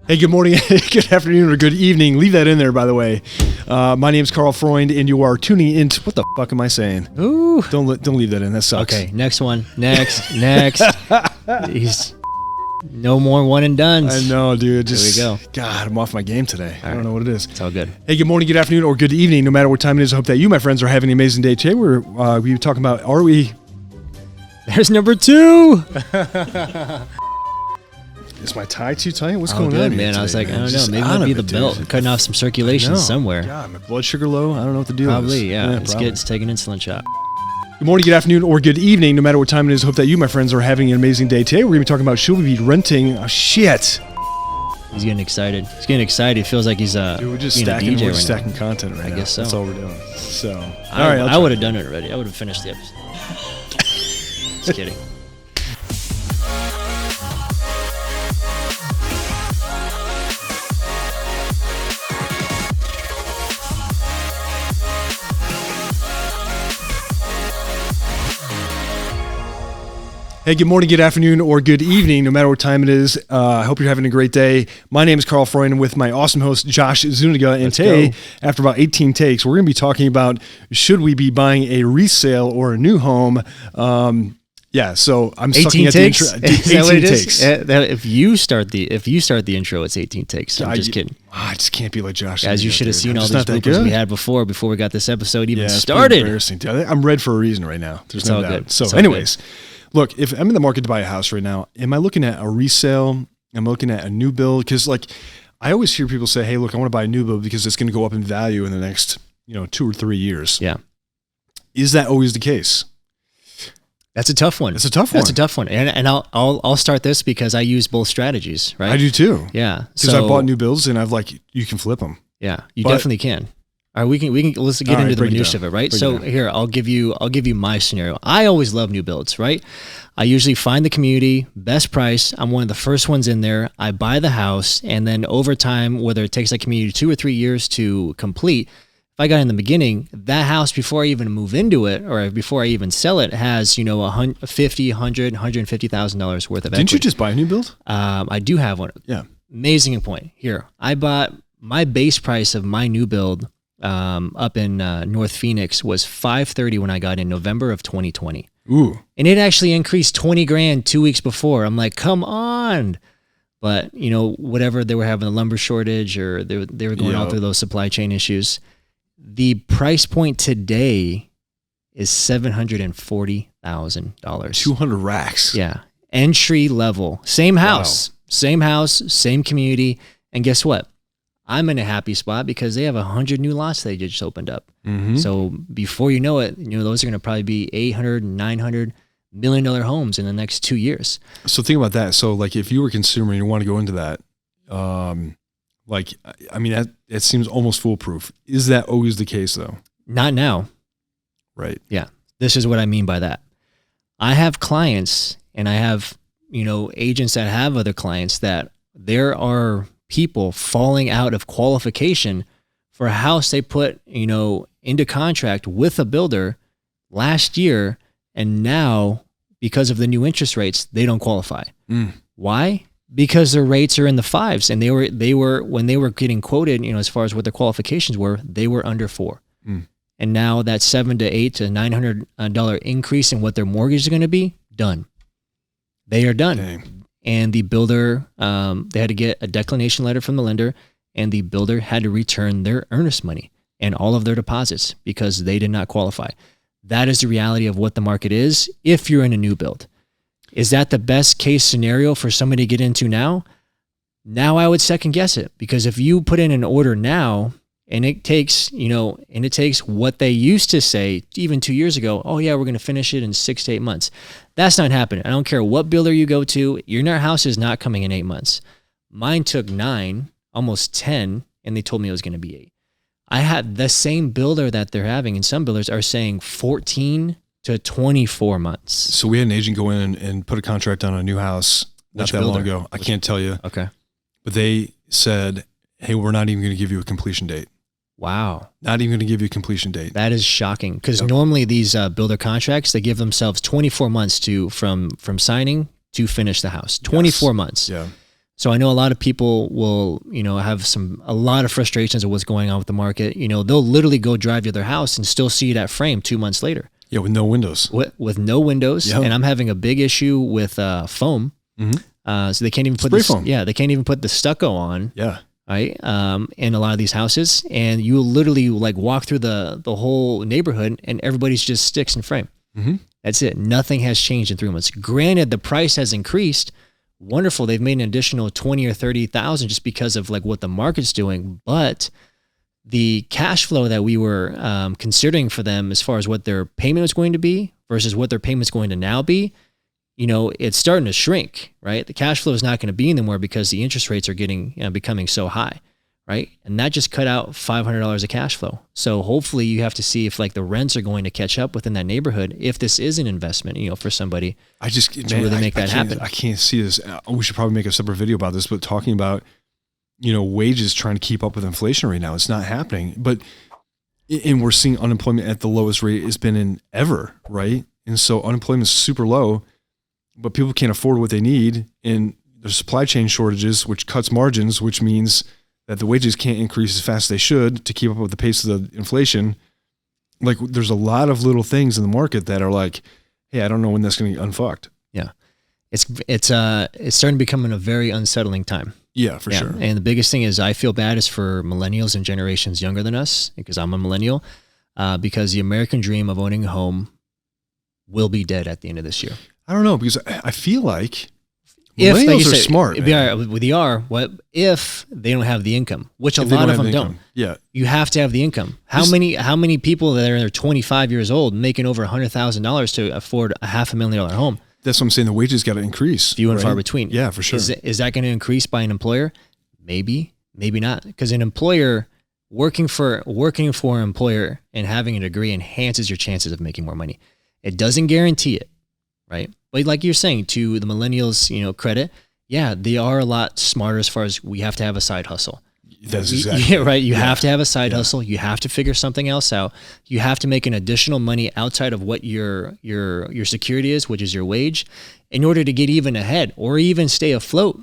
Hey, good morning, good afternoon, or good evening. Leave that in there, by the way. My name's Carl Freund, and you are tuning into... What the fuck am I saying? Ooh. Don't leave that in. That sucks. Okay, next one. Next. He's no more one and dones. I know, dude. Just, there we go. God, I'm off my game today. I don't know what it is. It's all good. Hey, good morning, good afternoon, or good evening, no matter what time it is. I hope that you, my friends, are having an amazing day today. We're talking about, are we... There's number 2. Is my tie too tight? What's going on, man? Today, I was like, man? I don't know. Maybe it'll be the belt. Cutting off some circulation somewhere. God, my blood sugar low. I don't know what the deal is. Probably, yeah. Probably. Let's take an insulin shot. Good morning, good afternoon, or good evening, no matter what time it is. Hope that you, my friends, are having an amazing day. Today, we're going to be talking about should we be renting? Oh, shit. He's getting excited. He's getting excited. He feels like he's Dude, we're just stacking, DJ stacking content right now. I guess so. That's all we're doing. So, all right, right, I would have done it already. I would have finished the episode. Just kidding. Hey, good morning, good afternoon, or good evening, no matter what time it is. I hope you're having a great day. My name is Carl Freund, and with my awesome host, Josh Zuniga. And today, after about 18 takes, we're going to be talking about should we be buying a resale or a new home. Yeah, so I'm sucking at the intro. 18 takes. If you start the intro, it's 18 takes. I'm just kidding. I just can't be like Josh. Guys, you should have seen all these bloopers we had before we got this episode even started. It's embarrassing. Dude, I'm red for a reason right now. There's no doubt. Good. So, anyways. Look, if I'm in the market to buy a house right now, am I looking at a resale? Am I looking at a new build? Because like, I always hear people say, hey, look, I want to buy a new build because it's going to go up in value in the next, 2 or 3 years. Yeah. Is that always the case? That's a tough one. That's a tough one. And I'll start this because I use both strategies, right? I do too. Yeah. Because I bought new builds and you can flip them. Yeah, you definitely can. All right, we can let's get into the minutia of it, right? So here, I'll give you my scenario. I always love new builds, right? I usually find the community, best price. I'm one of the first ones in there. I buy the house, and then over time, whether it takes that community 2 or 3 years to complete, if I got in the beginning, that house before I even move into it or before I even sell it has $150,000 worth of equity. Didn't you just buy a new build? I do have one. Yeah, amazing point. Here, I bought my base price of my new build. Up in North Phoenix was $530 when I got in November of 2020. Ooh. And it actually increased $20,000 2 weeks before. I'm like, come on. But, whatever, they were having a lumber shortage or they were going out through those supply chain issues. The price point today is $740,000. 200 racks. Yeah. Entry level. Same house, same community. And guess what? I'm in a happy spot because they have 100 new lots they just opened up. Mm-hmm. So before you know it, those are going to probably be $800, $900 million homes in the next 2 years. So think about that. So like if you were a consumer and you want to go into that, it seems almost foolproof. Is that always the case though? Not now. Right. Yeah. This is what I mean by that. I have clients and I have, agents that have other clients that there are people falling out of qualification for a house they put, into contract with a builder last year. And now because of the new interest rates, they don't qualify. Why? Because their rates are in the 5s and they were when they were getting quoted, as far as what their qualifications were, they were under 4. And now that $700 to $800 to $900 increase in what their mortgage is going to be done. They are done. Dang. And the builder, they had to get a declination letter from the lender, and the builder had to return their earnest money and all of their deposits because they did not qualify. That is the reality of what the market is if you're in a new build. Is that the best case scenario for somebody to get into now? Now I would second guess it, because if you put in an order now and it takes, what they used to say even 2 years ago, oh yeah, we're going to finish it in 6 to 8 months. That's not happening. I don't care what builder you go to, your house is not coming in 8 months. Mine took 9, almost 10, and they told me it was going to be 8. I had the same builder that they're having, and some builders are saying 14 to 24 months. So we had an agent go in and put a contract on a new house not that long ago. I can't tell you. Okay. But they said, hey, we're not even going to give you a completion date. Wow. Not even going to give you a completion date. That is shocking, because normally these builder contracts, they give themselves 24 months from signing to finish the house. 24 months. Yeah. So I know a lot of people will, have a lot of frustrations of what's going on with the market. They'll literally go drive to their house and still see that frame 2 months later. Yeah, with no windows. With no windows, Yep. and I'm having a big issue with foam. Mm-hmm. So they can't even put spray foam. Yeah, they can't even put the stucco on. Yeah. Right. In a lot of these houses, and you literally like walk through the whole neighborhood, and everybody's just sticks and frame. Mm-hmm. That's it. Nothing has changed in 3 months. Granted, the price has increased. Wonderful. They've made an additional 20 or 30,000 just because of like what the market's doing. But the cash flow that we were considering for them as far as what their payment was going to be versus what their payment's going to now be, it's starting to shrink, right? The cash flow is not going to be anymore because the interest rates are becoming so high, right? And that just cut out $500 of cash flow. So hopefully you have to see if like the rents are going to catch up within that neighborhood if this is an investment, for somebody. Really make that happen. I can't see this. We should probably make a separate video about this, but talking about, wages trying to keep up with inflation right now, it's not happening. And we're seeing unemployment at the lowest rate it's been in ever, right? And so unemployment is super low, but people can't afford what they need. And there's supply chain shortages, which cuts margins, which means that the wages can't increase as fast as they should to keep up with the pace of the inflation. Like there's a lot of little things in the market that are like, hey, I don't know when that's going to get unfucked. Yeah. It's starting to become a very unsettling time. Yeah, for sure. And the biggest thing is I feel bad is for millennials and generations younger than us, because I'm a millennial, because the American dream of owning a home will be dead at the end of this year. I don't know, because I feel like millennials are smart. They are. What if they don't have the income, which a lot of them don't? Yeah, you have to have the income. How many people that are 25 years old making over $100,000 to afford a $500,000 home? That's what I'm saying. The wages got to increase. Few and far between. Yeah, for sure. Is that going to increase by an employer? Maybe, maybe not. Because an employer working for an employer and having a degree enhances your chances of making more money. It doesn't guarantee it, right? But like you're saying, to the millennials, credit, yeah, they are a lot smarter as far as we have to have a side hustle. That's exactly yeah, right. You have to have a side hustle. You have to figure something else out. You have to make an additional money outside of what your security is, which is your wage, in order to get even ahead or even stay afloat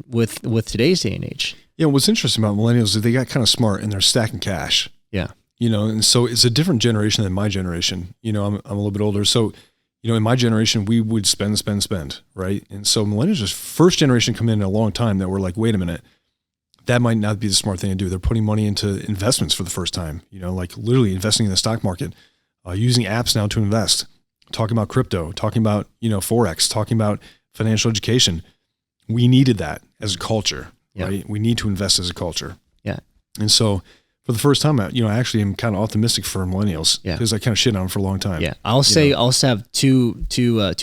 with today's day and age. Yeah, what's interesting about millennials is they got kind of smart and they're stacking cash. Yeah. And so it's a different generation than my generation. I'm a little bit older. So, in my generation, we would spend, right? And so millennials is first generation come in a long time that we're like, wait a minute, that might not be the smart thing to do. They're putting money into investments for the first time, like literally investing in the stock market, using apps now to invest, talking about crypto, talking about, Forex, talking about financial education. We needed that as a culture, right? We need to invest as a culture. Yeah. And so for the first time, I actually am kind of optimistic for millennials because I kind of shit on them for a long time. Yeah. I'll also have two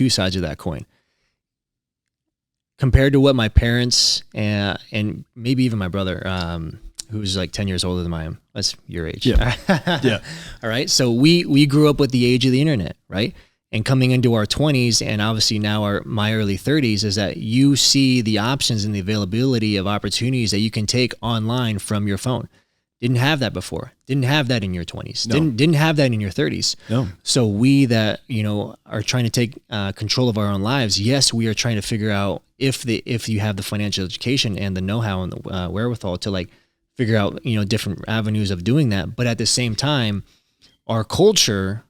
sides of that coin. Compared to what my parents and maybe even my brother, who's like 10 years older than I am, that's your age. Yeah. Yeah. All right. So we grew up with the age of the internet, right? And coming into our 20s and obviously now my early 30s is that you see the options and the availability of opportunities that you can take online from your phone. Didn't have that before. Didn't have that in your 20s. No. Didn't have that in your 30s. No. So we that, are trying to take control of our own lives, yes, we are trying to figure out if you have the financial education and the know-how and the wherewithal to like figure out, different avenues of doing that. But at the same time, our culture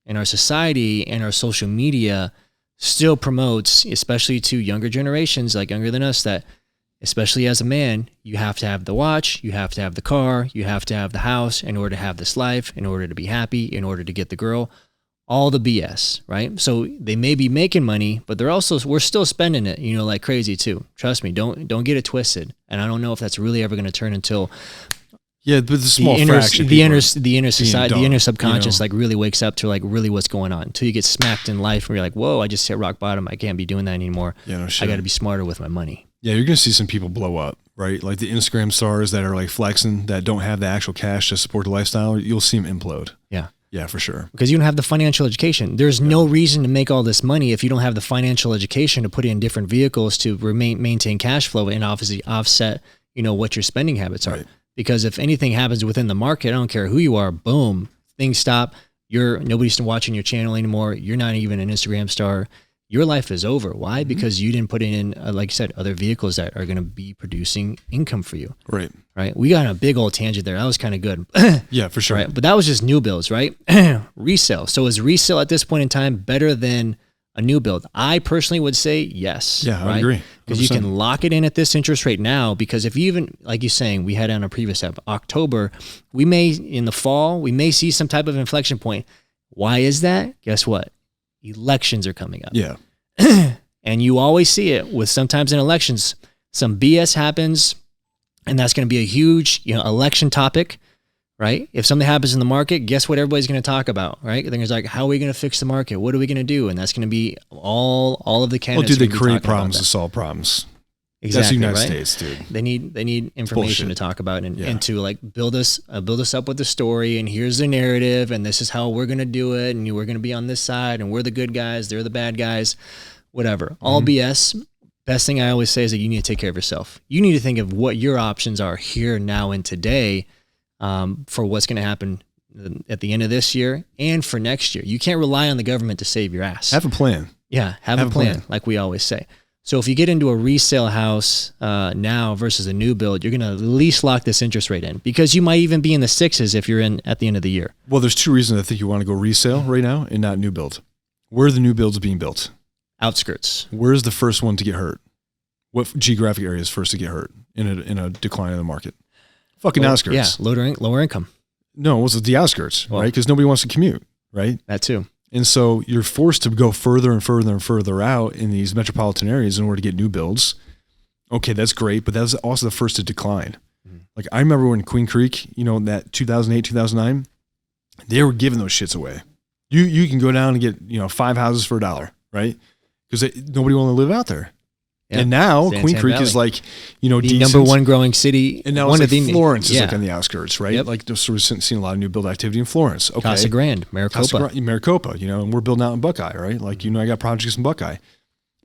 and our society and our social media still promotes, especially to younger generations, like younger than us, that especially as a man, you have to have the watch, you have to have the car, you have to have the house in order to have this life, in order to be happy, in order to get the girl, all the BS, right? So they may be making money, but we're still spending it, like crazy too. Trust me, don't get it twisted. And I don't know if that's really ever going to turn until but the small fraction, the inner society, the inner subconscious, like really wakes up to like really what's going on until you get smacked in life and you're like, whoa, I just hit rock bottom. I can't be doing that anymore. Yeah, no shit. I got to be smarter with my money. Yeah, you're going to see some people blow up, right? Like the Instagram stars that are like flexing that don't have the actual cash to support the lifestyle. You'll see them implode. Yeah. Yeah, for sure. Because you don't have the financial education. There's no reason to make all this money if you don't have the financial education to put in different vehicles to maintain cash flow and obviously offset, what your spending habits are. Right. Because if anything happens within the market, I don't care who you are, boom, things stop. Nobody's watching your channel anymore. You're not even an Instagram star. your life is over. Why? Because you didn't put in, like you said, other vehicles that are going to be producing income for you. Right. Right. We got on a big old tangent there. That was kind of good. Yeah, for sure. Right. But that was just new builds, right? Resale. So is resale at this point in time better than a new build? I personally would say yes. Yeah, I agree. Because you can lock it in at this interest rate now, because if you even, like you're saying, we had on a previous app, October, we may, in the fall, we may see some type of inflection point. Why is that? Guess what? Elections are coming up. Yeah. And you always see it with sometimes in elections, some BS happens, and that's going to be a huge, election topic, right? If something happens in the market, guess what everybody's going to talk about, right? Then it's like, how are we going to fix the market? What are we going to do? And that's going to be all of the candidates. Well, do they create problems to solve problems? Exactly. That's the United right? States, dude. They need information to talk about and to like build us up with the story. And here's the narrative, and this is how we're going to do it. And we're going to be on this side, and we're the good guys. They're the bad guys, whatever. All BS. Best thing I always say is that you need to take care of yourself. You need to think of what your options are here, now, and today, for what's going to happen at the end of this year and for next year. You can't rely on the government to save your ass. Have a plan. Yeah, have a plan, like we always say. So if you get into a resale house now versus a new build, you're going to at least lock this interest rate in, because you might even be in the sixes if you're in at the end of the year. Well, there's two reasons I think you want to go resale right now and not new build. Where are the new builds being built? Outskirts. Where's the first one to get hurt? What geographic area is first to get hurt in a decline in the market? Fucking outskirts. Yeah, lower income. No, it was the outskirts, right? Because nobody wants to commute, right? That too. And so you're forced to go further and further and further out in these metropolitan areas in order to get new builds. Okay, that's great, but that's also the first to decline. Mm-hmm. Like I remember when Queen Creek, that 2008, 2009, they were giving those shits away. You can go down and get 5 houses for $1, right? Because nobody want to live out there. Yeah. And now Queen Creek Valley is like, the decent. number one growing city. And now Florence is like on the outskirts, right? Yep. Like so we're seeing a lot of new build activity in Florence. Okay. Casa Grande, Maricopa, and we're building out in Buckeye, right? Like, I got projects in Buckeye.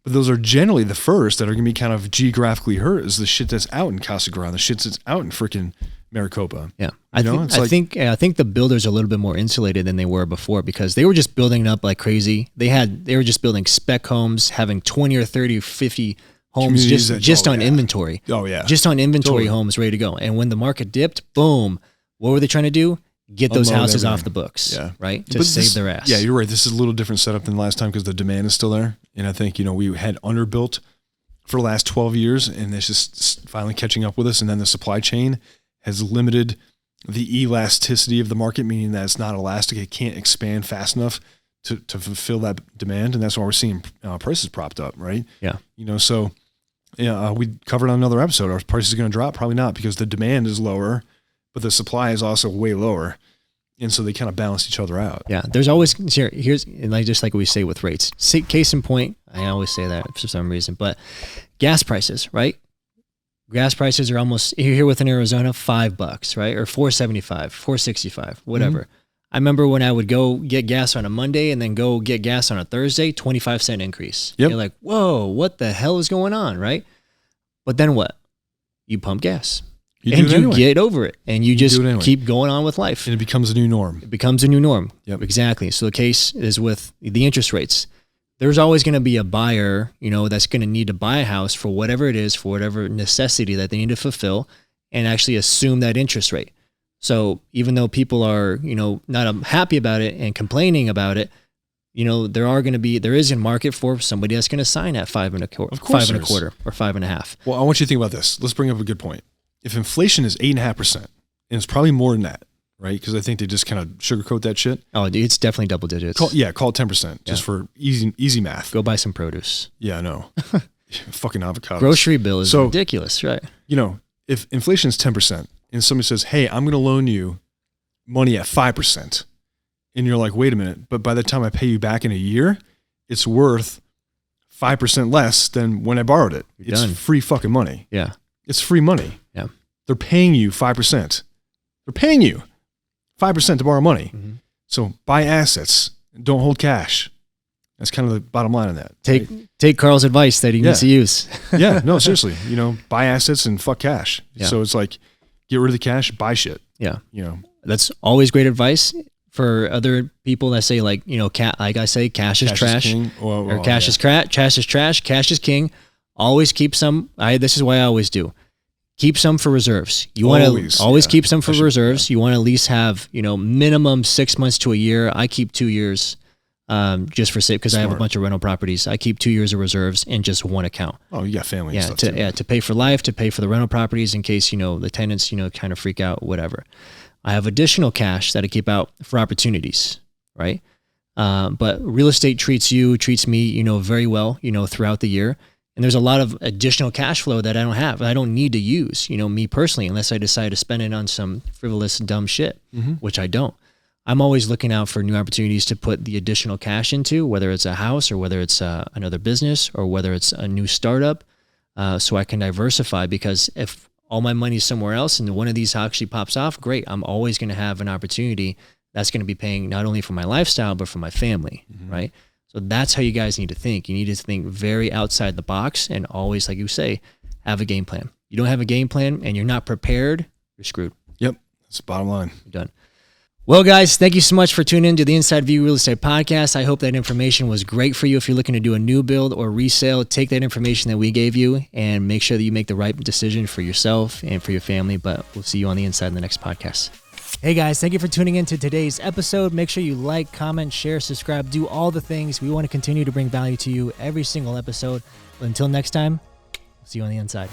But those are generally the first that are going to be kind of geographically hurt is the shit that's out in Casa Grande, the shit that's out in freaking Maricopa. Yeah. I think the builders are a little bit more insulated than they were before, because they were just building it up like crazy. They were just building spec homes, having 20 or 30 or 50 homes just on inventory. Oh yeah. Just on inventory homes ready to go. And when the market dipped, boom, what were they trying to do? Get those houses off the books, right? To save their ass. Yeah, you're right. This is a little different setup than last time because the demand is still there. And I think, we had underbuilt for the last 12 years, and it's just finally catching up with us. And then the supply chain has limited the elasticity of the market, meaning that it's not elastic. It can't expand fast enough to fulfill that demand. And that's why we're seeing prices propped up, right? Yeah. We covered on another episode. Are prices going to drop? Probably not, because the demand is lower, but the supply is also way lower. And so they kind of balance each other out. Yeah. There's always, here's just like we say with rates. Case in point, I always say that for some reason, but gas prices, right? Gas prices are almost, here within Arizona, $5, right? Or $4.75, $4.65, whatever. Mm-hmm. I remember when I would go get gas on a Monday and then go get gas on a Thursday, 25-cent increase. Yep. You're like, whoa, what the hell is going on, right? But then what? You pump gas. You get over it, and you just keep going on with life. And it becomes a new norm. It becomes a new norm. Yep. Exactly. So the case is with the interest rates. There's always going to be a buyer, that's going to need to buy a house for whatever it is, for whatever necessity that they need to fulfill, and actually assume that interest rate. So even though people are, not happy about it and complaining about it, there is a market for somebody that's going to sign at 5.25, or 5.5. Well, I want you to think about this. Let's bring up a good point. If inflation is 8.5%, and it's probably more than that, right? Because I think they just kind of sugarcoat that shit. Oh, dude, it's definitely double digits. Call it 10%, just for easy math. Go buy some produce. Yeah, I know. Fucking avocados. Grocery bill is ridiculous, right? If inflation is 10%, and somebody says, hey, I'm going to loan you money at 5%, and you're like, wait a minute, but by the time I pay you back in a year, it's worth 5% less than when I borrowed it. It's done. Free fucking money. Yeah. It's free money. Yeah. They're paying you 5%. They're paying you 5% to borrow money. Mm-hmm. So buy assets. Don't hold cash. That's kind of the bottom line on that. Take Carl's advice that he needs to use. Yeah, no, seriously. Buy assets and fuck cash. Yeah. So it's like, get rid of the cash, buy shit. Yeah. That's always great advice for other people that say like, like I say, cash is trash, king. or cash is trash is trash, cash is king. Always keep some. This is what I always do. Keep some for reserves. You want to always keep some for reserves. You want to at least have, minimum 6 months to a year. I keep 2 years just for safe because I have a bunch of rental properties. I keep 2 years of reserves in just one account. Oh, you got family. Yeah, to pay for life, to pay for the rental properties in case, the tenants, kind of freak out, whatever. I have additional cash that I keep out for opportunities, right? But real estate treats me, very well, throughout the year. And there's a lot of additional cash flow that I don't have. I don't need to use, me personally, unless I decide to spend it on some frivolous, dumb shit, which I don't. I'm always looking out for new opportunities to put the additional cash into, whether it's a house or whether it's another business or whether it's a new startup, so I can diversify. Because if all my money's somewhere else and one of these actually pops off, great. I'm always going to have an opportunity that's going to be paying not only for my lifestyle, but for my family, right? So that's how you guys need to think. You need to think very outside the box and always, like you say, have a game plan. You don't have a game plan and you're not prepared, you're screwed. Yep. That's the bottom line. You're done. Well, guys, thank you so much for tuning in to the Inside View Real Estate Podcast. I hope that information was great for you. If you're looking to do a new build or resale, take that information that we gave you and make sure that you make the right decision for yourself and for your family. But we'll see you on the inside in the next podcast. Hey guys, thank you for tuning in to today's episode. Make sure you like, comment, share, subscribe, do all the things. We want to continue to bring value to you every single episode. But until next time, we'll see you on the inside.